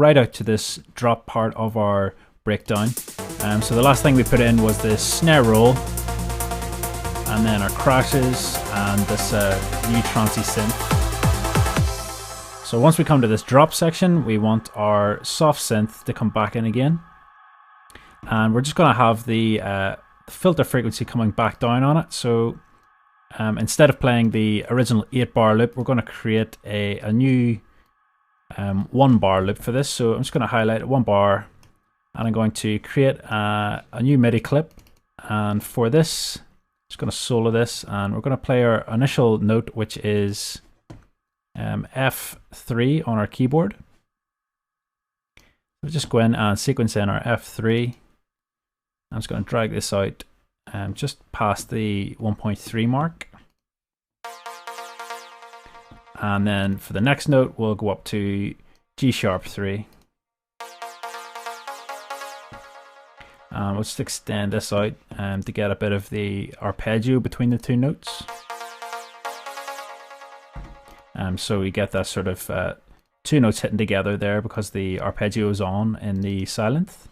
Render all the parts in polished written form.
right out to this drop part of our breakdown. So the last thing we put in was this snare roll, and then our crashes, and this new trancey synth. So once we come to this drop section, we want our soft synth to come back in again. And we're just going to have the filter frequency coming back down on it. So instead of playing the original 8-bar loop, we're going to create a new 1-bar loop for this. So I'm just going to highlight 1 bar, and I'm going to create a new MIDI clip. And for this, I'm just going to solo this, and we're going to play our initial note, which is F3 on our keyboard. We'll just go in and sequence in our F3. I'm just going to drag this out just past the 1.3 mark. And then for the next note, we'll go up to G#3. And we'll just extend this out to get a bit of the arpeggio between the two notes. So we get that sort of two notes hitting together there because the arpeggio is on in the silenth.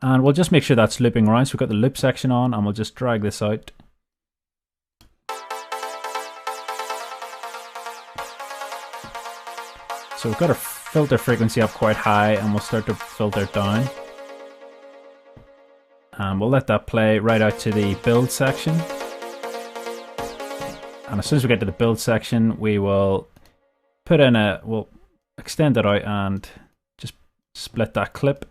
And we'll just make sure that's looping around. So we've got the loop section on, and we'll just drag this out. So we've got our filter frequency up quite high, and we'll start to filter it down. And we'll let that play right out to the build section. And as soon as we get to the build section, we will put in we'll extend it out and just split that clip.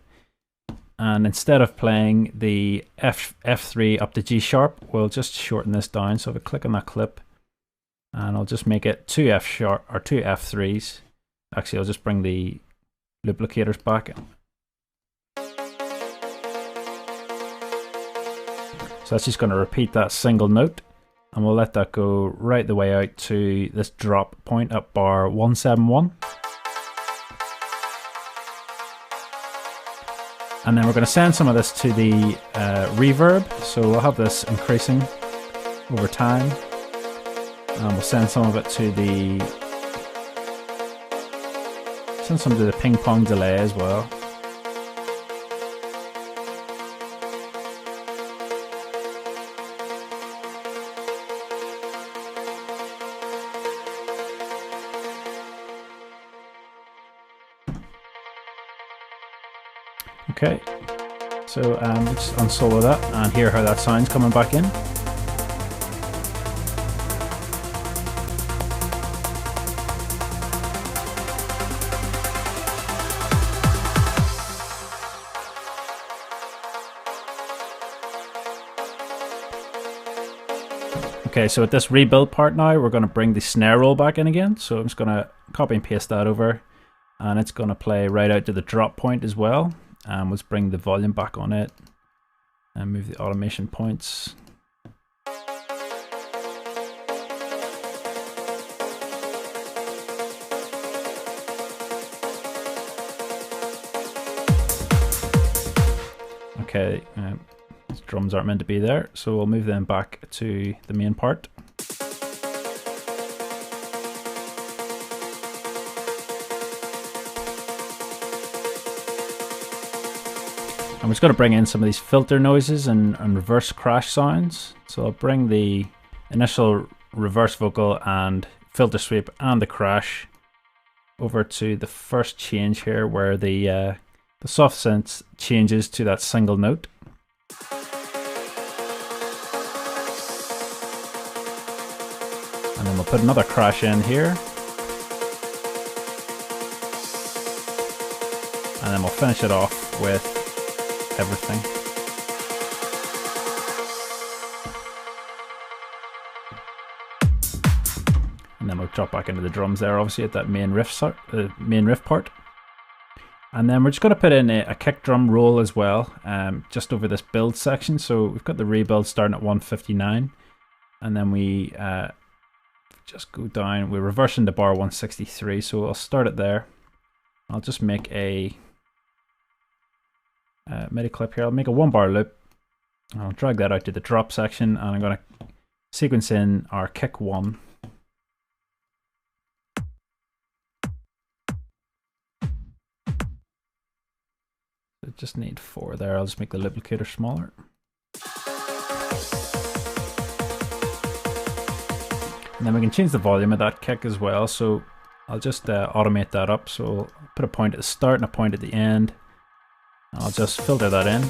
And instead of playing the F3 up to G#, we'll just shorten this down. So if I click on that clip, and I'll just make it 2 F# or 2 F3s. Actually, I'll just bring the loop locators back. So that's just going to repeat that single note. And we'll let that go right the way out to this drop point at bar 171. And then we're going to send some of this to the reverb. So we'll have this increasing over time. And we'll send some of it to the ping pong delay as well. Okay, so let's unsolo that and hear how that sounds coming back in. Okay, so at this rebuild part now, we're going to bring the snare roll back in again. So I'm just going to copy and paste that over, and it's going to play right out to the drop point as well. Let's bring the volume back on it and move the automation points. Okay, these drums aren't meant to be there, so we'll move them back to the main part. I'm just going to bring in some of these filter noises and reverse crash sounds. So I'll bring the initial reverse vocal and filter sweep and the crash over to the first change here, where the soft synth changes to that single note. And then we'll put another crash in here. And then we'll finish it off with everything. And then we'll drop back into the drums there, obviously at that main riff part. And then we're just going to put in a kick drum roll as well, just over this build section. So we've got the rebuild starting at 159, and then we just go down. We're reversing to bar 163, so I'll start it there. I'll just make a MIDI clip here. I'll make a 1-bar loop. I'll drag that out to the drop section, and I'm going to sequence in our kick 1. I just need 4 there. I'll just make the duplicator smaller. And then we can change the volume of that kick as well. So I'll just automate that up. So I'll put a point at the start and a point at the end. And I'll just filter that in.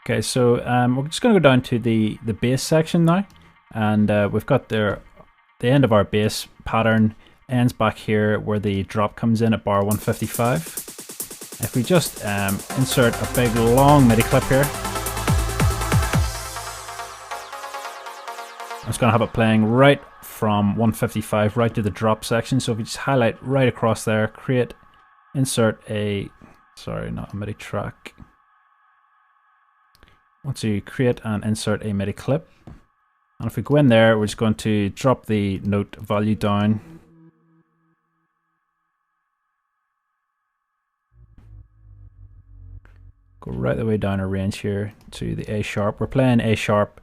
Okay, so we're just going to go down to the bass section now, and we've got the end of our bass pattern ends back here where the drop comes in at bar 155. If we just insert a big long MIDI clip here, I'm just going to have it playing right from 155 right to the drop section. So if we just highlight right across there, create, insert a, sorry, not a MIDI track. Once you create and insert a MIDI clip, and if we go in there, we're just going to drop the note value down. Go right the way down our range here to the A sharp. We're playing A sharp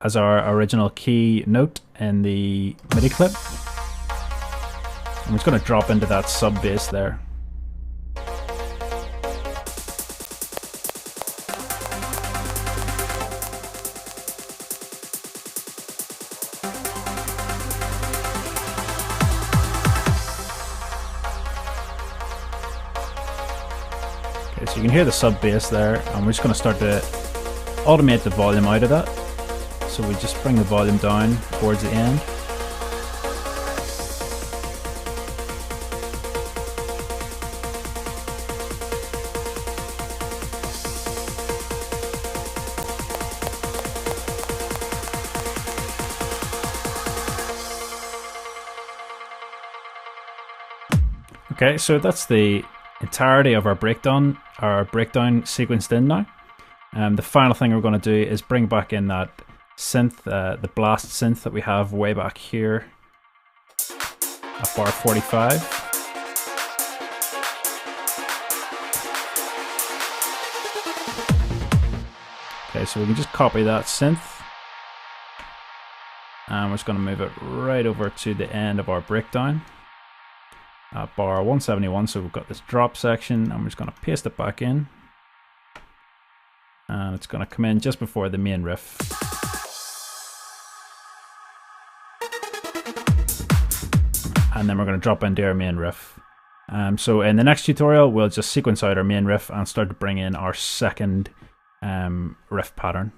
as our original key note in the MIDI clip. I'm just going to drop into that sub bass there. So you can hear the sub bass there, and we're just going to start to automate the volume out of that. So we just bring the volume down towards the end. Okay, so that's the entirety of our breakdown sequenced in now. The final thing we're going to do is bring back in that synth, the blast synth that we have way back here at bar 45. Okay, so we can just copy that synth, and we're just going to move it right over to the end of our breakdown at bar 171. So we've got this drop section, and we're just going to paste it back in, and it's going to come in just before the main riff. And then we're going to drop into our main riff. So in the next tutorial, we'll just sequence out our main riff and start to bring in our second riff pattern.